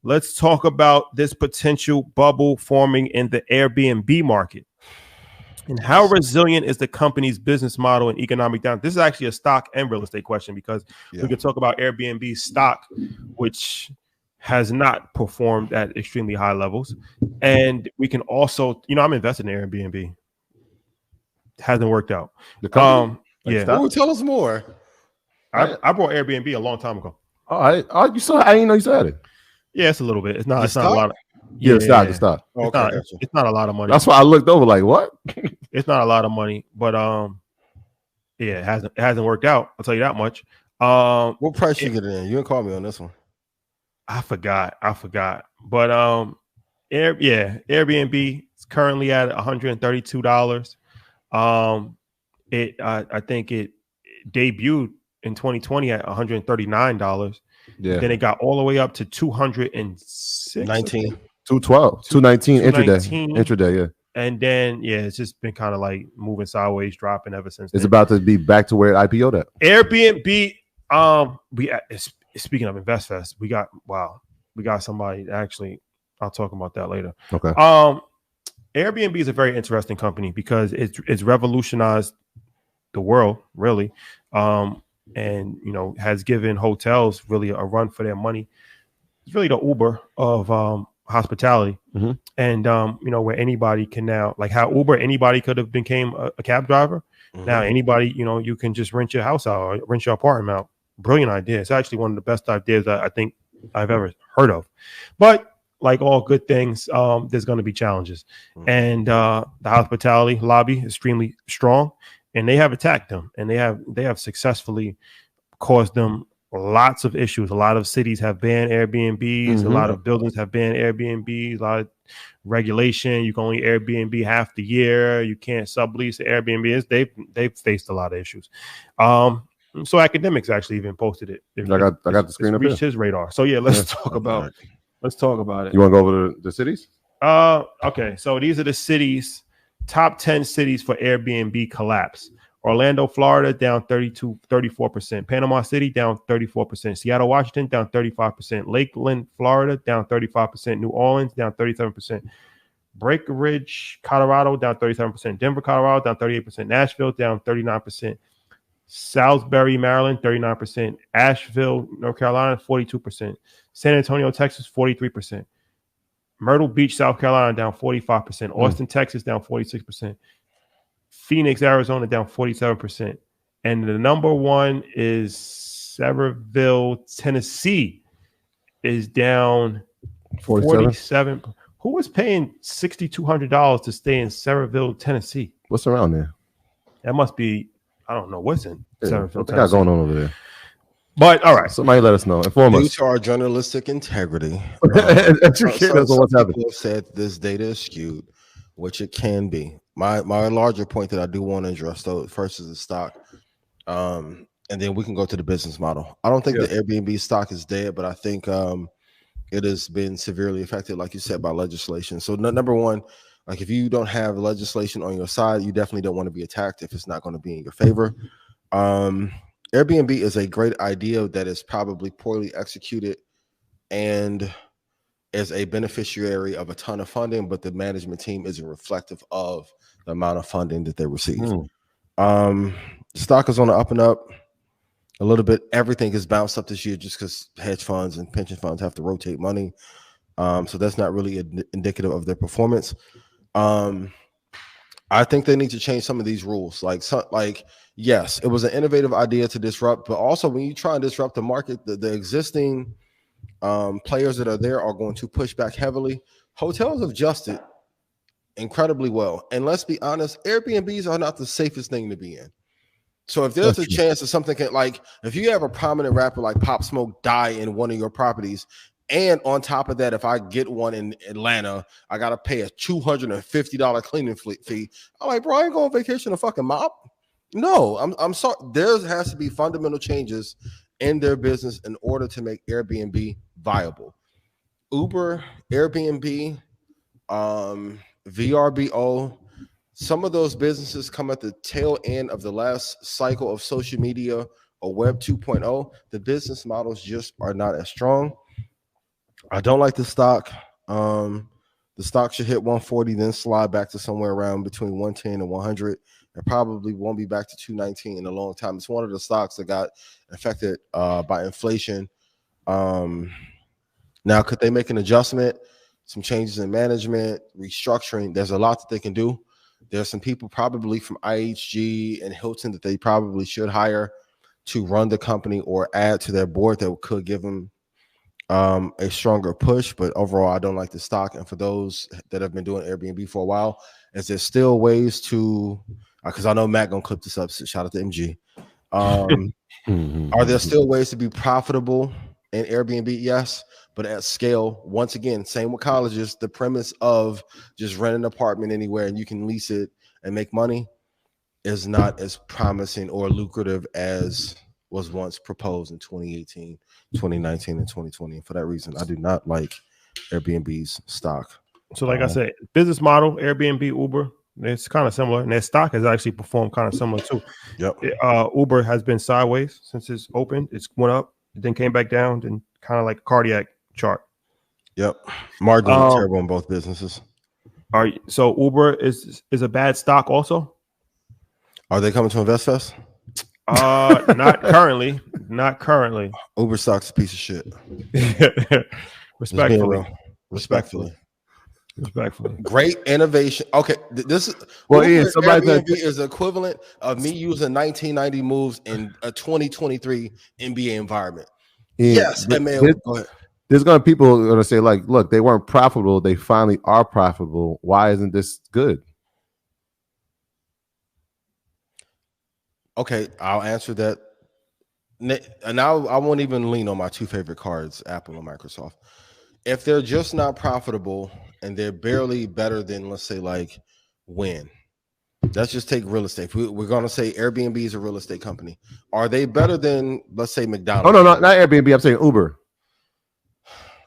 let's talk about this potential bubble forming in the Airbnb market. And how resilient is the company's business model and economic down? This is actually a stock and real estate question because we could talk about Airbnb stock, which has not performed at extremely high levels. And we can also, I'm invested in Airbnb. It hasn't worked out. The company? Ooh, tell us more. I bought Airbnb a long time ago. I didn't know you said it. Yeah, it's a little bit. It's not a lot of. The stock. It's not a lot of money. That's why I looked over like, what? It's not a lot of money, but it hasn't worked out. I'll tell you that much. What price you get it in? You didn't call me on this one. I forgot. But Airbnb is currently at $132. I think it debuted in 2020 at $139. Yeah. Then it got all the way up to 206. 219 intraday, yeah. And then it's just been kind of like moving sideways, dropping ever since. It's about to be back to where it IPO'd at. Airbnb, speaking of InvestFest, we got somebody actually. I'll talk about that later. Okay. Airbnb is a very interesting company because it's revolutionized the world, really, and has given hotels really a run for their money. It's really the Uber of hospitality. Mm-hmm. And where anybody can now, like how Uber, anybody could have became a cab driver. Mm-hmm. Now anybody, you can just rent your house out or rent your apartment out. Brilliant idea. It's actually one of the best ideas I think I've ever heard of. But like all good things, there's going to be challenges. Mm-hmm. And the hospitality lobby is extremely strong, and they have attacked them, and they have successfully caused them lots of issues. A lot of cities have banned Airbnbs. Mm-hmm. A lot of buildings have banned Airbnbs. A lot of regulation. You can only Airbnb half the year. You can't sublease Airbnbs. They've faced a lot of issues. So academics actually even posted it. I got the screen up here. Reached his radar. So let's talk about it. Let's talk about it. You want to go over the cities? Okay. So these are the cities. Top 10 cities for Airbnb collapse. Orlando, Florida, down 34%. Panama City, down 34%. Seattle, Washington, down 35%. Lakeland, Florida, down 35%. New Orleans, down 37%. Breckenridge, Colorado, down 37%. Denver, Colorado, down 38%. Nashville, down 39%. Salisbury, Maryland, 39%. Asheville, North Carolina, 42%. San Antonio, Texas, 43%. Myrtle Beach, South Carolina, down 45%. Austin, Texas, down 46%. Phoenix, Arizona, down 47%. And the number one is Sevierville, Tennessee, is down 47. Who was paying $6,200 to stay in Sevierville, Tennessee? What's around there? That must be, I don't know what's in Sevierville, Tennessee. What got going on over there? But all right, somebody let us know. Inform us. Due to our journalistic integrity, educate us on what's happening. People have said this data is skewed, which it can be. My larger point that I do want to address though first is the stock, and then we can go to the business model. I don't think the Airbnb stock is dead, but I think it has been severely affected, like you said, by legislation. So number one, like if you don't have legislation on your side, you definitely don't want to be attacked if it's not going to be in your favor. Airbnb is a great idea that is probably poorly executed and is a beneficiary of a ton of funding, but the management team isn't reflective of the amount of funding that they receive. Stock is on the up and up a little bit. Everything has bounced up this year just because hedge funds and pension funds have to rotate money. So that's not really indicative of their performance. I think they need to change some of these rules. Yes, it was an innovative idea to disrupt, but also when you try and disrupt the market, the existing players that are there are going to push back heavily. Hotels have adjusted incredibly well. And let's be honest, Airbnbs are not the safest thing to be in. So if there's a chance that something can, like, if you have a prominent rapper like Pop Smoke die in one of your properties, and on top of that, if I get one in Atlanta, I got to pay a $250 cleaning fee. I'm like, bro, I ain't going on vacation to fucking mop. No, I'm sorry. There has to be fundamental changes in their business in order to make Airbnb viable. Uber, Airbnb, VRBO, some of those businesses come at the tail end of the last cycle of social media or Web 2.0. The business models just are not as strong. I don't like the stock. The stock should hit 140, then slide back to somewhere around between 110 and 100. It probably won't be back to 219 in a long time. It's one of the stocks that got affected by inflation. Now, could they make an adjustment? Some changes in management, restructuring. There's a lot that they can do. There's some people probably from IHG and Hilton that they probably should hire to run the company or add to their board that could give them a stronger push. But overall, I don't like the stock. And for those that have been doing Airbnb for a while, is there still ways to, because I know Matt gonna clip this up, so shout out to MG. Are there still ways to be profitable in Airbnb? Yes, but at scale. Once again, same with colleges. The premise of just rent an apartment anywhere and you can lease it and make money is not as promising or lucrative as was once proposed in 2018, 2019, and 2020. And for that reason, I do not like Airbnb's stock. So, like I said, business model, Airbnb, Uber, it's kind of similar, and their stock has actually performed kind of similar too. Yep. Uber has been sideways since it's opened. It's went up, then came back down, then kind of like a cardiac chart. Yep. Margins are terrible in both businesses. So Uber is a bad stock also? Are they coming to InvestFest? Not currently. Not currently. Uber stock's a piece of shit. Respectfully. Great innovation. Okay, this is Airbnb is the equivalent of me using 1990 moves in a 2023 NBA environment. Yes, go ahead. There's gonna people are gonna say, like, look, they weren't profitable, they finally are profitable. Why isn't this good? Okay, I'll answer that. And now I won't even lean on my two favorite cards, Apple and Microsoft. If they're just not profitable and they're barely better than, let's say, like Wynn. Let's just take real estate. We're going to say Airbnb is a real estate company. Are they better than, let's say, McDonald's? Oh, no, not Airbnb. I'm saying Uber.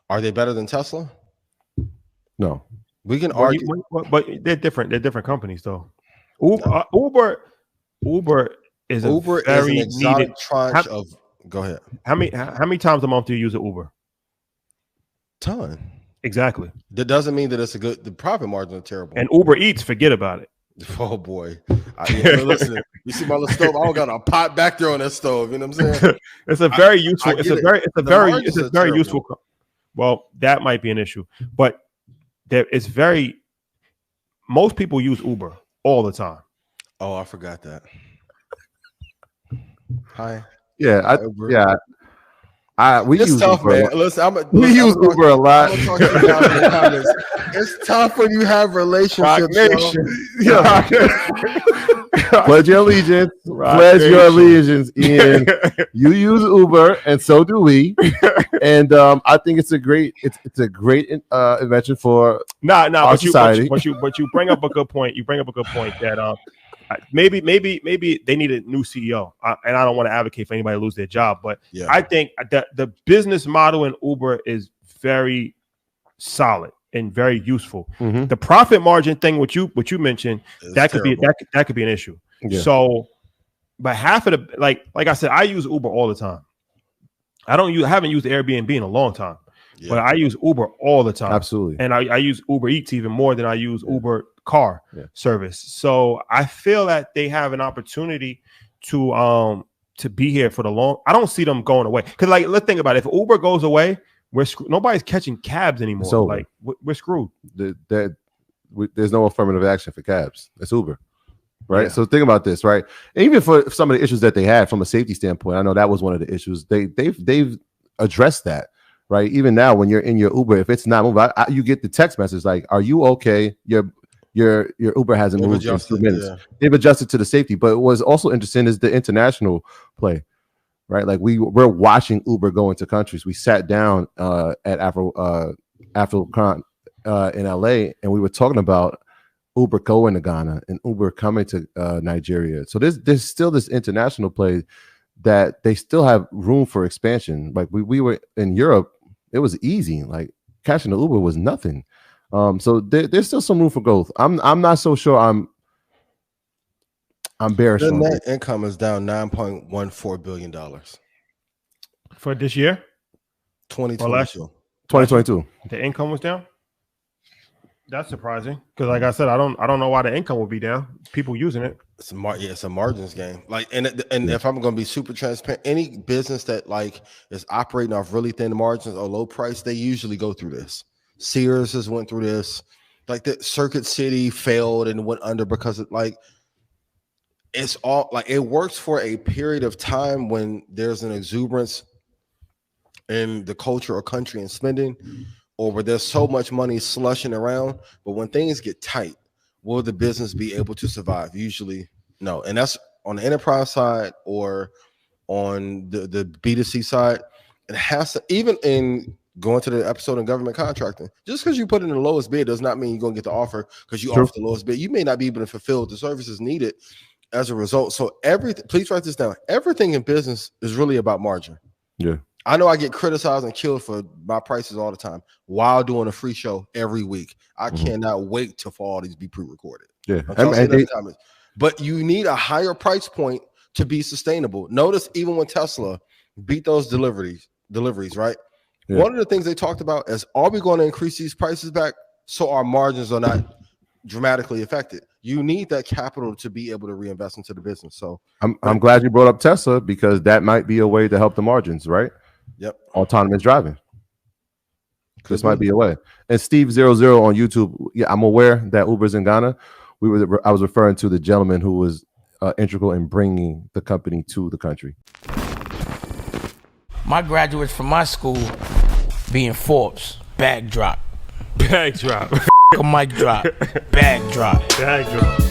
Are they better than Tesla? No. We can argue. But they're different. They're different companies, though. Uber is a very an exotic needed tranche of. Go ahead. How many times a month do you use an Uber? Ton. Exactly. That doesn't mean that it's a good. The profit margins are terrible. And Uber Eats, forget about it. Oh boy. Listen, you see my little stove? I don't got a pot back there on that stove. You know what I'm saying? It's a very useful. It's a very useful. Well, that might be an issue, but it's very. Most people use Uber all the time. Oh, I forgot that. Hi. Yeah, we it's use tough, Uber man. Listen, we use Uber a lot. It's tough when you have relationships. Pledge your allegiance. Pledge your allegiance, Ian. You use Uber, and so do we. And I think it's a great invention for our society. But you bring up a good point. You bring up a good point that maybe they need a new CEO, and I don't want to advocate for anybody to lose their job, but I think that the business model in Uber is very solid and very useful. Mm-hmm. The profit margin thing, what you mentioned, that could be an issue. Yeah. So, but half of the like I said, I use Uber all the time. I haven't used Airbnb in a long time, but I use Uber all the time. Absolutely, and I use Uber Eats even more than I use Uber car service. So I feel that they have an opportunity to be here for the long. I don't see them going away because, like, let's think about it. If Uber goes away, we're screwed. Nobody's catching cabs anymore. So like we're screwed. There's no affirmative action for cabs. It's Uber, right? Yeah. So think about this, right? And even for some of the issues that they had from a safety standpoint, I know that was one of the issues. They've addressed that, right? Even now, when you're in your Uber, if it's not moving, you get the text message like, "Are you okay? Your Uber hasn't moved in 2 minutes." Yeah. They've adjusted to the safety. But what's also interesting is the international play, right? Like we're watching Uber go into countries. We sat down at AfroCon in LA, and we were talking about Uber going to Ghana and Uber coming to Nigeria. So there's still this international play that they still have room for expansion. Like we were in Europe, it was easy. Like catching the Uber was nothing. So there's still some room for growth. I'm not so sure I'm bearish. The net income is down $9.14 billion for this year, 2022. 2022. The income was down. That's surprising because, like I said, I don't know why the income would be down. People using it. It's a margins game. Like, and if I'm going to be super transparent, any business that like is operating off really thin margins or low price, they usually go through this. Sears has went through this. Like the Circuit City failed and went under because it's all like it works for a period of time when there's an exuberance in the culture or country and spending, or where there's so much money slushing around. But when things get tight, will the business be able to survive? Usually, no. And that's on the enterprise side or on the B2C side. It has to, even in going to the episode in government contracting, just because you put in the lowest bid does not mean you're going to get the offer because you offer the lowest bid. You may not be able to fulfill the services needed as a result. So everything, please write this down. Everything in business is really about margin. Yeah. I know I get criticized and killed for my prices all the time while doing a free show every week. I cannot wait for all these be pre-recorded. Yeah. But you need a higher price point to be sustainable. Notice even when Tesla beat those deliveries, right? Yeah. One of the things they talked about is, are we going to increase these prices back so our margins are not dramatically affected? You need that capital to be able to reinvest into the business. So I'm glad you brought up Tesla, because that might be a way to help the margins, right? Yep. Autonomous driving. This might be a way. And Steve00 on YouTube, yeah, I'm aware that Uber's in Ghana. I was referring to the gentleman who was integral in bringing the company to the country. My graduates from my school being Forbes, bag drop. Bag drop. A mic drop, bag drop. Bag drop.